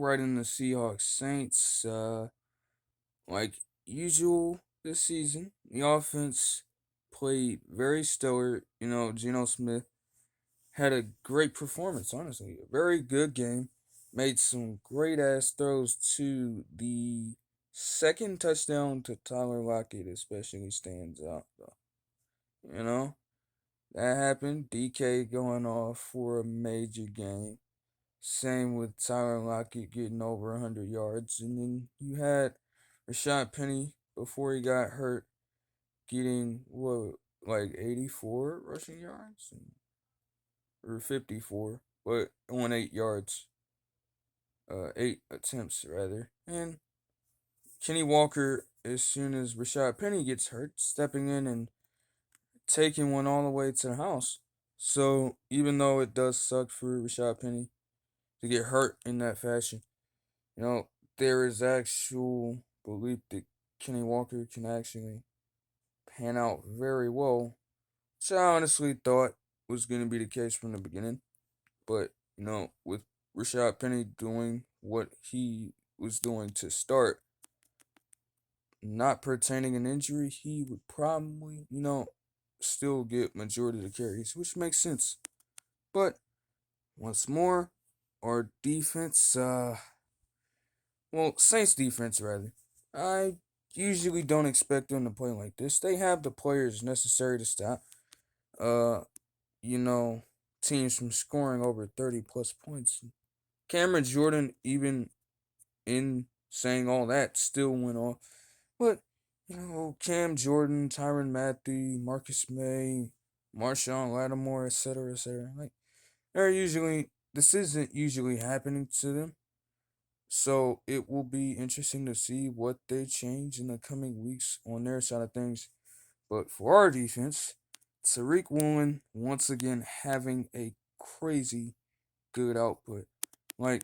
right in the Seahawks Saints. Like usual this season, the offense played very stellar. Geno Smith had a great performance, honestly. A very good game. Made some great ass throws to the second touchdown to Tyler Lockett, especially stands out, though. You know, that happened. DK going off for a major game. Same with Tyler Lockett getting over 100 yards. And then you had Rashad Penny before he got hurt getting, what, like 84 rushing yards? Or 54, but on 8 yards. 8 attempts, rather. And Kenny Walker, as soon as Rashad Penny gets hurt, stepping in and taking one all the way to the house. So even though it does suck for Rashad Penny to get hurt in that fashion, you know, there is actual belief that Kenny Walker can actually pan out very well, which I honestly thought was going to be the case from the beginning. But, with Rashad Penny doing what he was doing to start, not pertaining an injury, he would probably, still get majority of the carries, which makes sense. But once more, our defense, Saints defense rather. I usually don't expect them to play like this. They have the players necessary to stop, uh, you know, teams from scoring over 30 plus points. Cameron Jordan, even in saying all that, still went off. But, Cam Jordan, Tyron Matthew, Marcus May, Marshawn Lattimore, etc., etc. Like, this isn't usually happening to them. So it will be interesting to see what they change in the coming weeks on their side of things. But for our defense, Tariq Woolen once again having a crazy good output. Like,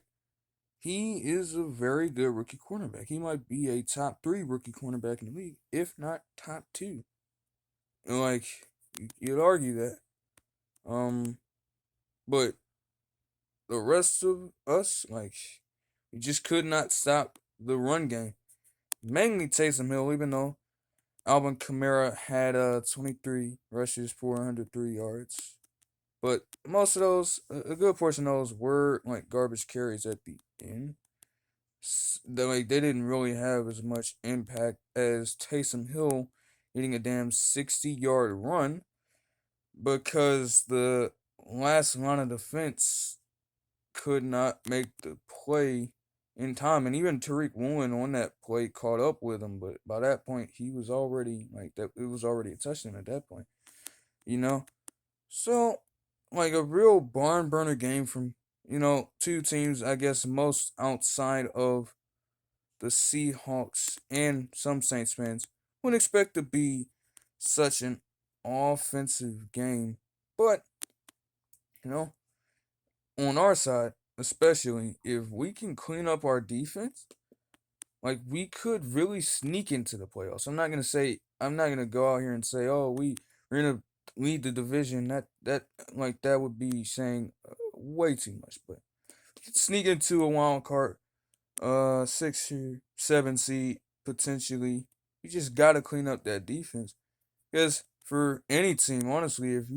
he is a very good rookie cornerback. He might be a top three rookie cornerback in the league, if not top two. And like, you'd argue that. Um, but the rest of us, like, we just could not stop the run game. Mainly Taysom Hill, even though Alvin Kamara had 23 rushes for 103 yards. But most of those, a good portion of those were like garbage carries at the end. They didn't really have as much impact as Taysom Hill hitting a damn 60-yard run because the last line of defense could not make the play in time. And even Tariq Woolen on that play caught up with him, but by that point he was already like that. It was already a touchdown at that point, you know. So like a real barn burner game from two teams, I guess most outside of the Seahawks and some Saints fans wouldn't expect to be such an offensive game. But, you know, on our side, especially, if we can clean up our defense, like we could really sneak into the playoffs. I'm not gonna go out here and say, oh, we're gonna lead the division. That would be saying way too much. But sneak into a wild card 6 or 7 seed potentially. You just gotta clean up that defense. Because for any team, honestly, if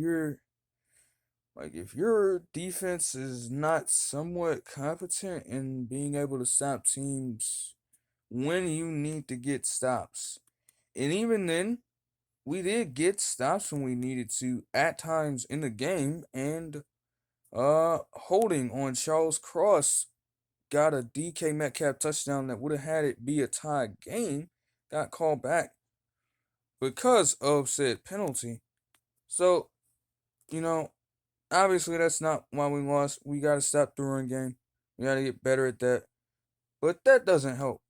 your defense is not somewhat competent in being able to stop teams when you need to get stops. And even then, we did get stops when we needed to at times in the game, and holding on Charles Cross got a DK Metcalf touchdown that would have had it be a tie game, got called back because of said penalty. So, you know, obviously that's not why we lost. We got to stop the run game. We got to get better at that. But that doesn't help.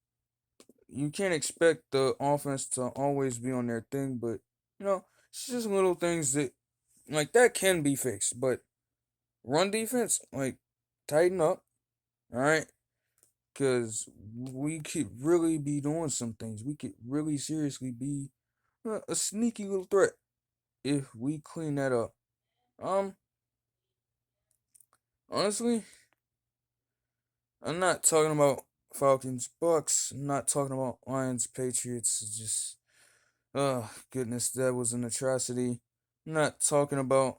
You can't expect the offense to always be on their thing, but, it's just little things that can be fixed. But run defense, tighten up, all right? Because we could really be doing some things. We could really seriously be a sneaky little threat if we clean that up. Um, Honestly, I'm not talking about Falcons, Bucks. I'm not talking about Lions, Patriots. It's just, oh goodness, that was an atrocity. I'm not talking about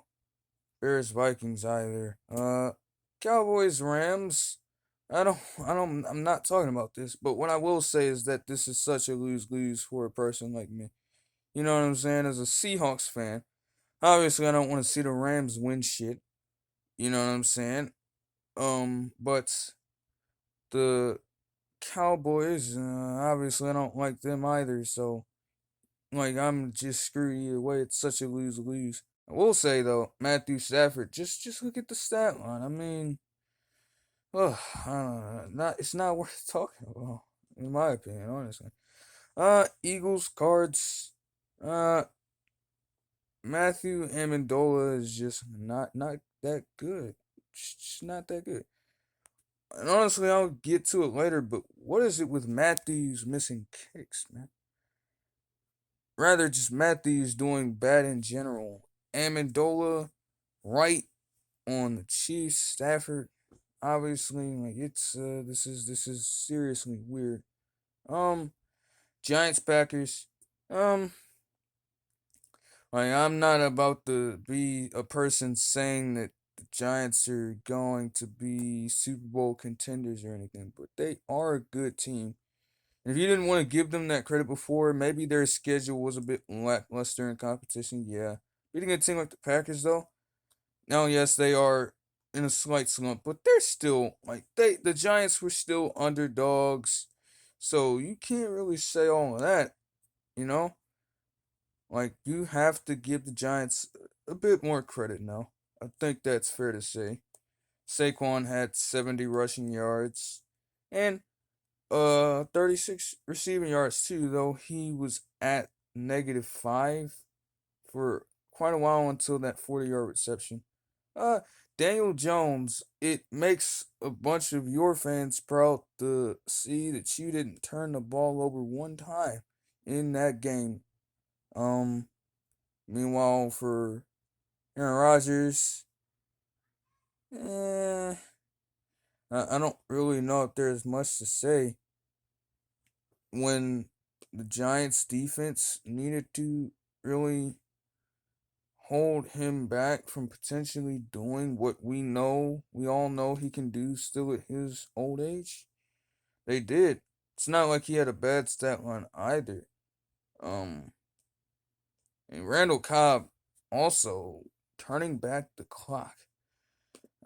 Bears, Vikings either. Cowboys, Rams. I'm not talking about this. But what I will say is that this is such a lose lose for a person like me. You know what I'm saying? As a Seahawks fan, obviously I don't want to see the Rams win shit. You know what I'm saying? But the Cowboys, obviously I don't like them either. So like I'm just screwed either way. It's such a lose lose. I will say though, Matthew Stafford, just look at the stat line. I mean, oh, I don't know, not it's not worth talking about, in my opinion, honestly. Eagles, Cards, uh, Matthew Amendola is just not that good. Just not that good. And honestly, I'll get to it later. But what is it with Matthews missing kicks, man? Rather, just Matthews doing bad in general. Amendola, right on the Chiefs. Stafford, obviously, like it's this is seriously weird. Um, Giants, Packers. Um, like I'm not about to be a person saying that the Giants are going to be Super Bowl contenders or anything, but they are a good team. And if you didn't want to give them that credit before, maybe their schedule was a bit lackluster in competition. Yeah, beating a team like the Packers though. Now, yes, they are in a slight slump, but they're still like the Giants were still underdogs, so you can't really say all of that. You know, like you have to give the Giants a bit more credit now. I think that's fair to say. Saquon had 70 rushing yards and 36 receiving yards too, though he was at -5 for quite a while until that 40-yard reception. Uh, Daniel Jones, it makes a bunch of your fans proud to see that you didn't turn the ball over one time in that game. Um, Meanwhile, for Aaron Rodgers, eh, I don't really know if there's much to say when the Giants defense needed to really hold him back from potentially doing what we all know he can do still at his old age. They did. It's not like he had a bad stat line either. Um, and Randall Cobb also turning back the clock.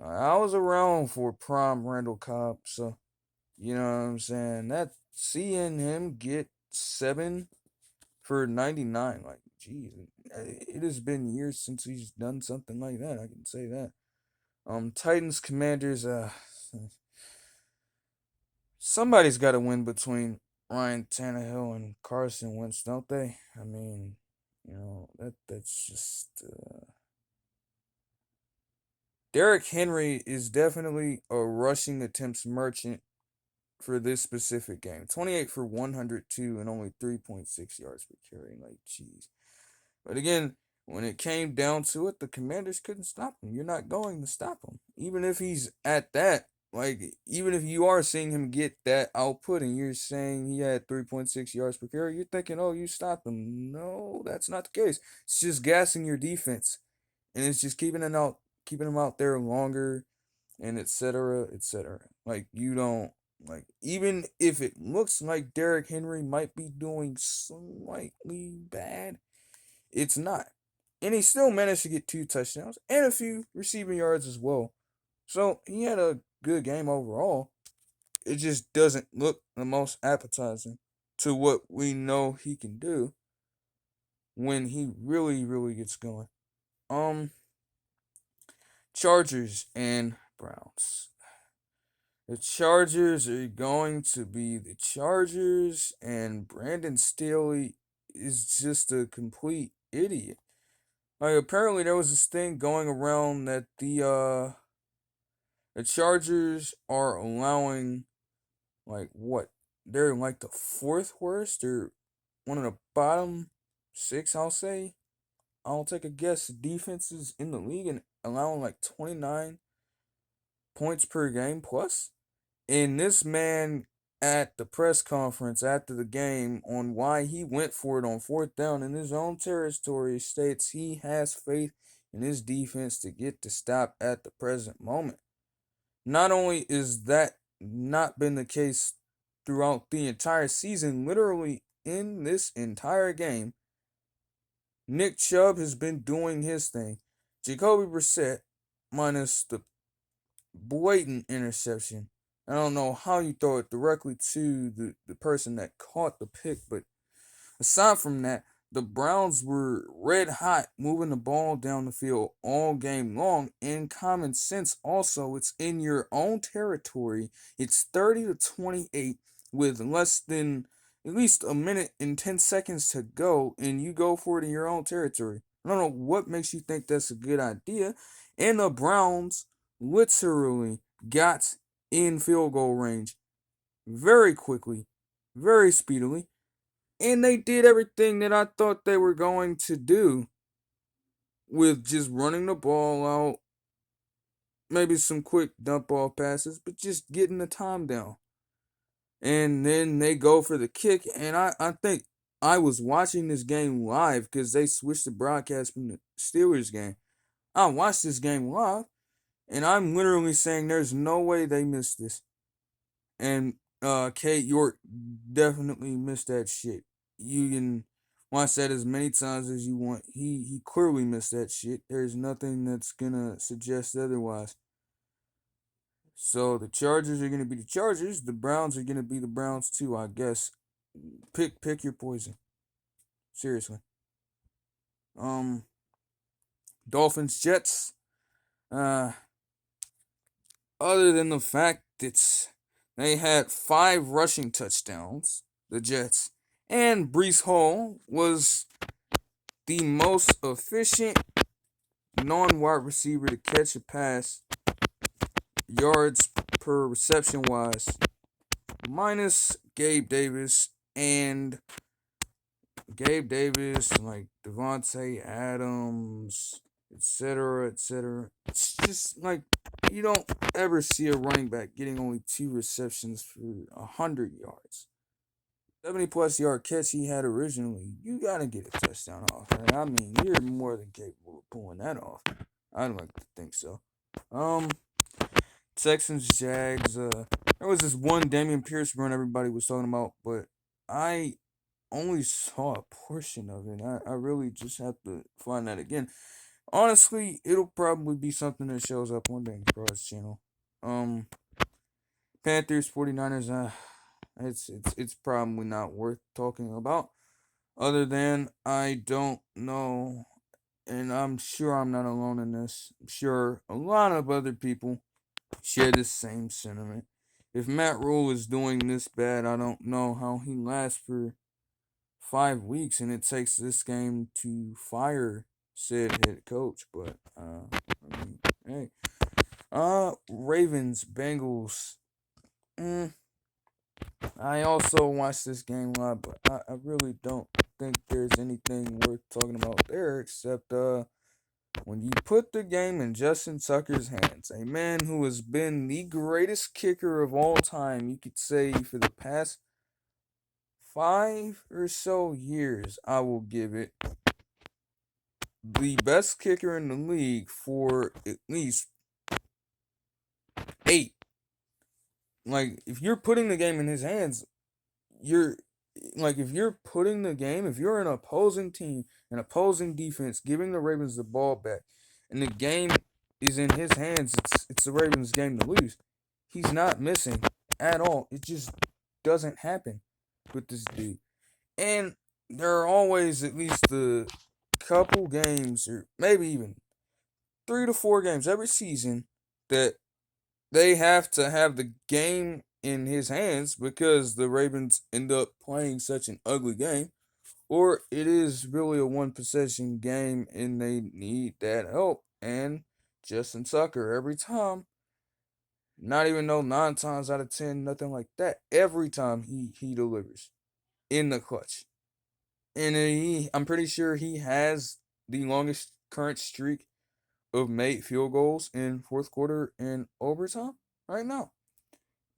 I was around for prime Randall Cobb, so you know what I'm saying. That seeing him get 7 for 99, like, geez, it has been years since he's done something like that. I can say that. Titans, Commanders. Somebody's got to win between Ryan Tannehill and Carson Wentz, don't they? I mean, that's just. Derrick Henry is definitely a rushing attempts merchant for this specific game. 28 for 102 and only 3.6 yards per carry. Like, jeez. But again, when it came down to it, the Commanders couldn't stop him. You're not going to stop him. Even if he's at that, like, even if you are seeing him get that output and you're saying he had 3.6 yards per carry, you're thinking, oh, you stopped him. No, that's not the case. It's just gassing your defense. And it's just keeping him out there longer and etc. etc. Like you don't like even if it looks like Derrick Henry might be doing slightly bad, it's not. And he still managed to get 2 touchdowns and a few receiving yards as well. So he had a good game overall. It just doesn't look the most appetizing to what we know he can do when he really, really gets going. Um, Chargers and Browns. The Chargers are going to be the Chargers, and Brandon Staley is just a complete idiot. Like apparently there was this thing going around that the Chargers are allowing like what? They're like the fourth worst or one of the bottom six, I'll say. I'll take a guess. Defenses in the league and allowing like 29 points per game plus. And this man at the press conference after the game on why he went for it on fourth down in his own territory states he has faith in his defense to get the stop at the present moment. Not only is that not been the case throughout the entire season, literally in this entire game, Nick Chubb has been doing his thing. Jacoby Brissett, minus the blatant interception. I don't know how you throw it directly to the person that caught the pick, but aside from that, the Browns were red hot moving the ball down the field all game long. And common sense also, it's in your own territory. It's 30 to 28 with less than at least a minute and 10 seconds to go, and you go for it in your own territory. I don't know what makes you think that's a good idea. And the Browns literally got in field goal range very quickly, very speedily, and they did everything that I thought they were going to do with just running the ball out, maybe some quick dump off passes, but just getting the time down. And then they go for the kick, and I think I was watching this game live because they switched the broadcast from the Steelers game. I watched this game live, and I'm literally saying there's no way they missed this. And Kate York definitely missed that shit. You can watch that as many times as you want. He clearly missed that shit. There's nothing that's gonna suggest otherwise. So the Chargers are gonna be the Chargers. The Browns are gonna be the Browns too, I guess. Pick your poison. Seriously. Um, Dolphins Jets. Uh, other than the fact that they had 5 rushing touchdowns, the Jets, and Breece Hall was the most efficient non-wide receiver to catch a pass, yards per reception wise, minus Gabe Davis, like Devontae Adams, etc., etc. It's just like you don't ever see a running back getting only 2 receptions for 100 yards. 70+ yard catch he had originally, you gotta get a touchdown off. Right? I mean, you're more than capable of pulling that off. I'd like to think so. Um, Texans Jags. There was this one Dameon Pierce run everybody was talking about, but I only saw a portion of it. I really just have to find that again. Honestly, it'll probably be something that shows up one day in Cross Channel. Um, Panthers 49ers. It's probably not worth talking about. Other than I don't know, and I'm sure I'm not alone in this. I'm sure a lot of other people share this same sentiment. If Matt Rhule is doing this bad, I don't know how he lasts for 5 weeks, and it takes this game to fire said head coach. But I mean, hey, Ravens Bengals. I also watched this game live, but I really don't think there's anything worth talking about there except when you put the game in Justin Tucker's hands, a man who has been the greatest kicker of all time, you could say for the past 5 or so years, I will give it the best kicker in the league for at least 8. Like, if you're putting the game in his hands, you're if you're putting the game, if you're an opposing team, an opposing defense, giving the Ravens the ball back, and the game is in his hands, it's the Ravens' game to lose. He's not missing at all. It just doesn't happen with this dude. And there are always at least a couple games, or maybe even 3 to 4 games every season, that they have to have the game in his hands because the Ravens end up playing such an ugly game, or it is really a one possession game and they need that help. And Justin Tucker, every time, not even though 9 times out of 10, nothing like that, every time he delivers in the clutch. And I'm pretty sure he has the longest current streak of made field goals in fourth quarter and overtime right now.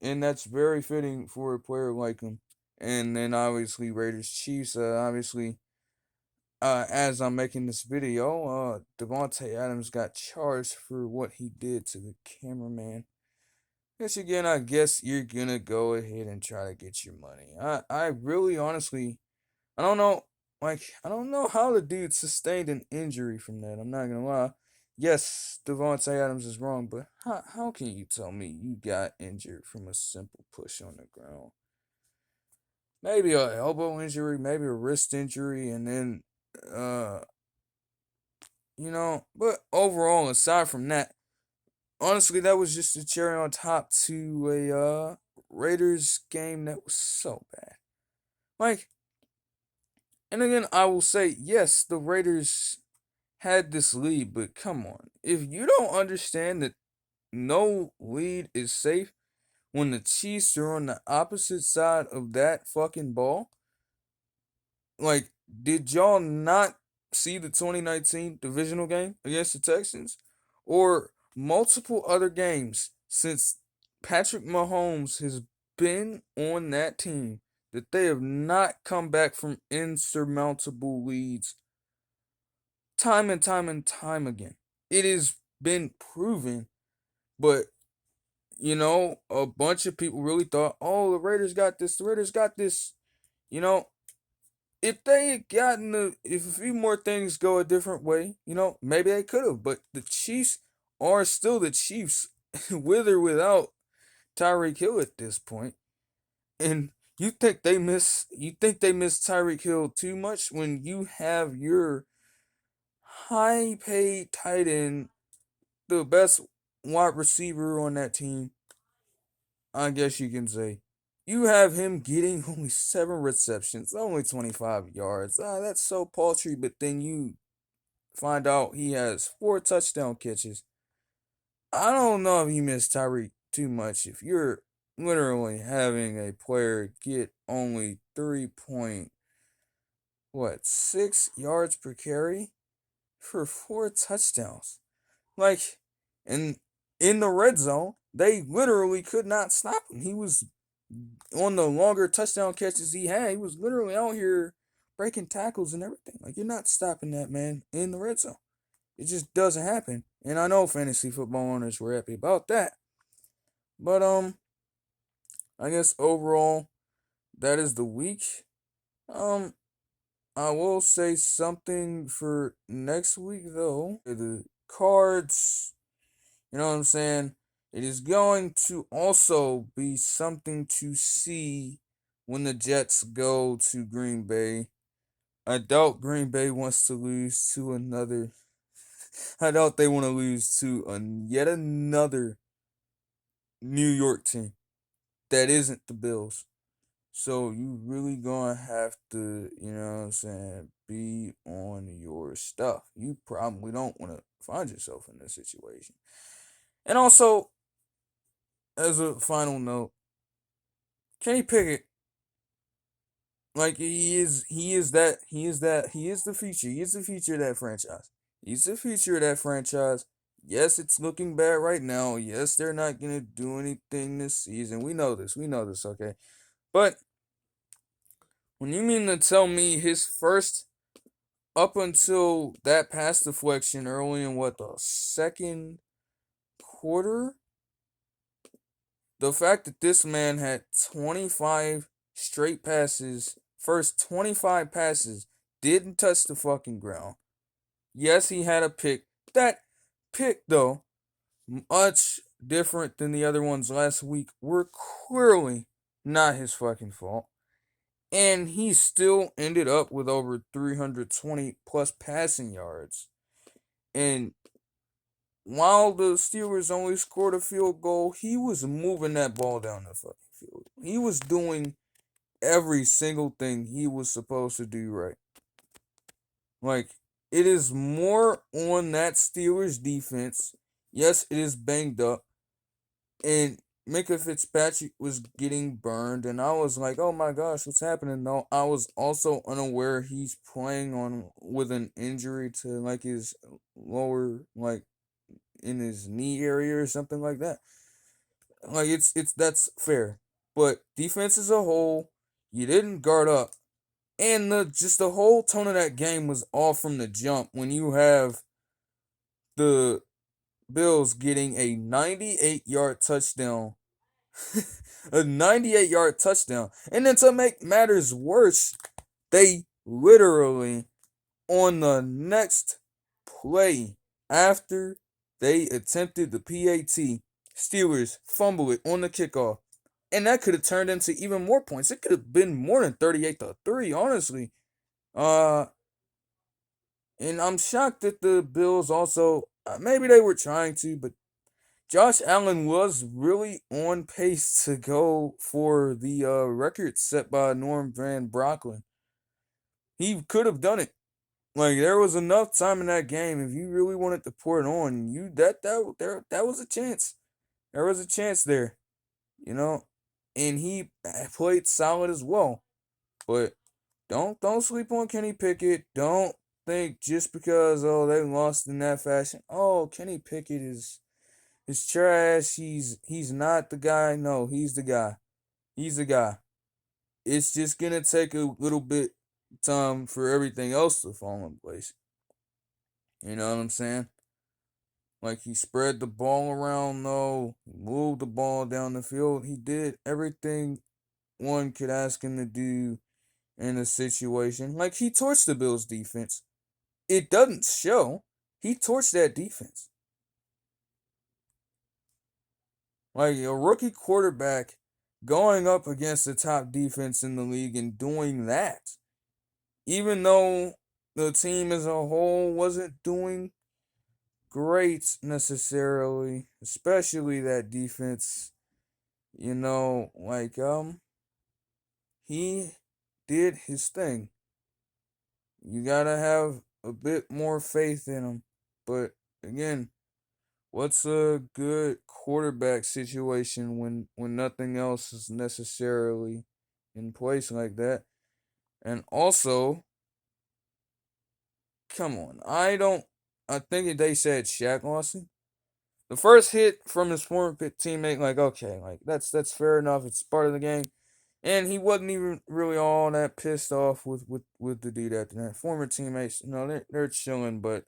and that's very fitting for a player like him. And then obviously Raiders Chiefs. Obviously, as I'm making this video, Devontae Adams got charged for what he did to the cameraman. Which again, I guess you're gonna go ahead and try to get your money. I really honestly, I don't know. Like, I don't know how the dude sustained an injury from that. I'm not gonna lie. Yes, Devontae Adams is wrong, but how can you tell me you got injured from a simple push on the ground? Maybe a elbow injury, maybe a wrist injury, and then uh but overall, aside from that, honestly, that was just a cherry on top to a Raiders game that was so bad. Like, and again, I will say, yes, the Raiders had this lead, but come on. If you don't understand that no lead is safe when the Chiefs are on the opposite side of that fucking ball, like, did y'all not see the 2019 divisional game against the Texans? Or multiple other games since Patrick Mahomes has been on that team that they have not come back from insurmountable leads time and time and time again. It has been proven, but a bunch of people really thought, oh, the Raiders got this, the Raiders got this. You know, if they had if a few more things go a different way, maybe they could have. But the Chiefs are still the Chiefs, with or without Tyreek Hill at this point. And you think they miss Tyreek Hill too much when you have your high paid tight end, the best wide receiver on that team, I guess you can say. You have him getting only 7 receptions, only 25 yards. That's so paltry, but then you find out he has 4 touchdown catches. I don't know if you miss Tyreek too much if you're literally having a player get only 3.6 yards per carry for 4 touchdowns. Like, and in the red zone, they literally could not stop him. He was on the longer touchdown catches he had. He was literally out here breaking tackles and everything. Like, you're not stopping that man in the red zone. It just doesn't happen. And I know fantasy football owners were happy about that. But I guess overall that is the week. Um I will say something for next week though. The cards, you know what I'm saying? It is going to also be something to see when the Jets go to Green Bay. I doubt Green Bay wants to lose to another. I doubt they want to lose to yet another New York team that isn't the Bills. So you really gonna have to, what I'm saying, be on your stuff. You probably don't want to find yourself in this situation. And also, as a final note, Kenny Pickett, like he is the future. He is the future of that franchise. He's the future of that franchise. Yes, it's looking bad right now. Yes, they're not gonna do anything this season. We know this. We know this, okay? But when you mean to tell me his first up until that pass deflection early in the second quarter, the fact that this man had 25 straight passes, first 25 passes, didn't touch the fucking ground. Yes, he had a pick. That pick, though, much different than the other ones last week, were clearly not his fucking fault. And he still ended up with over 320 plus passing yards. And while the Steelers only scored a field goal, he was moving that ball down the fucking field. He was doing every single thing he was supposed to do right. Like, it is more on that Steelers defense. Yes, it is banged up. And Minka Fitzpatrick was getting burned. And I was like, oh my gosh, what's happening? No, I was also unaware he's playing on with an injury to like his lower, like in his knee area or something like that. Like it's that's fair. But defense as a whole, you didn't guard up. And the whole tone of that game was off from the jump when you have the Bills getting a 98-yard touchdown. A 98-yard touchdown. And then to make matters worse, they literally on the next play after they attempted the PAT, Steelers fumble it on the kickoff. And that could have turned into even more points. It could have been more than 38-3, honestly. Uh and I'm shocked that the Bills also maybe they were trying to, but Josh Allen was really on pace to go for the record set by Norm Van Brocklin. He could have done it. Like there was enough time in that game if you really wanted to pour it on you that was a chance. There was a chance there, you know, and he played solid as well. But don't sleep on Kenny Pickett. Don't think just because they lost in that fashion. Oh, Kenny Pickett is trash. He's not the guy. No, he's the guy. He's the guy. It's just gonna take a little bit time for everything else to fall in place. You know what I'm saying? Like he spread the ball around though, he moved the ball down the field. He did everything one could ask him to do in a situation. Like he torched the Bills defense. It doesn't show. He torched that defense. Like a rookie quarterback going up against the top defense in the league and doing that. Even though the team as a whole wasn't doing great necessarily, especially that defense. He did his thing. You gotta have a bit more faith in him. But again, what's a good quarterback situation when nothing else is necessarily in place like that? And also, come on, I think they said Shaq Lawson. The first hit from his former teammate, like okay, like that's fair enough. It's part of the game, and he wasn't even really all that pissed off with the dude after that. Former teammates, they're chilling, but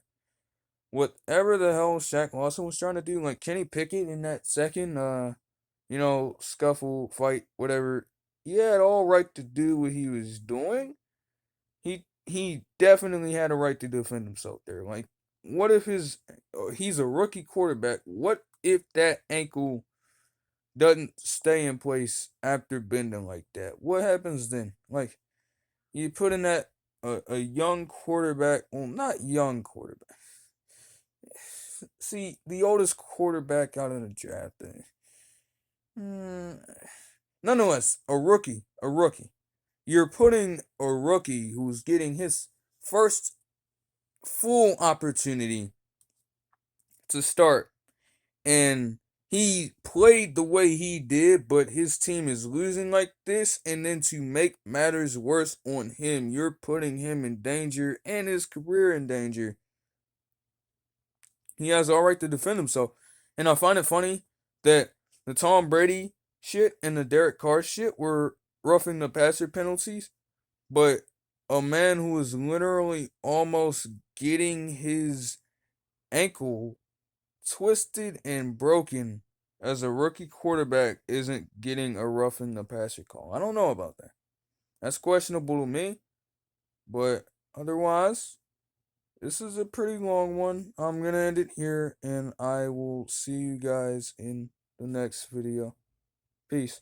whatever the hell Shaq Lawson was trying to do, like Kenny Pickett in that second, scuffle fight, whatever, he had all right to do what he was doing. He definitely had a right to defend himself there. Like, what if he's a rookie quarterback? What if that ankle doesn't stay in place after bending like that? What happens then? Like, you put in that a young quarterback, well, not young quarterback. See, the oldest quarterback out of the draft thing. Nonetheless, a rookie. You're putting a rookie who's getting his first full opportunity to start, and he played the way he did, but his team is losing like this, and then to make matters worse on him, you're putting him in danger and his career in danger. He has all right to defend himself. And I find it funny that the Tom Brady shit and the Derek Carr shit were roughing the passer penalties, but a man who is literally almost getting his ankle twisted and broken as a rookie quarterback isn't getting a roughing the passer call. I don't know about that. That's questionable to me, but otherwise, this is a pretty long one. I'm going to end it here, and I will see you guys in the next video. Peace.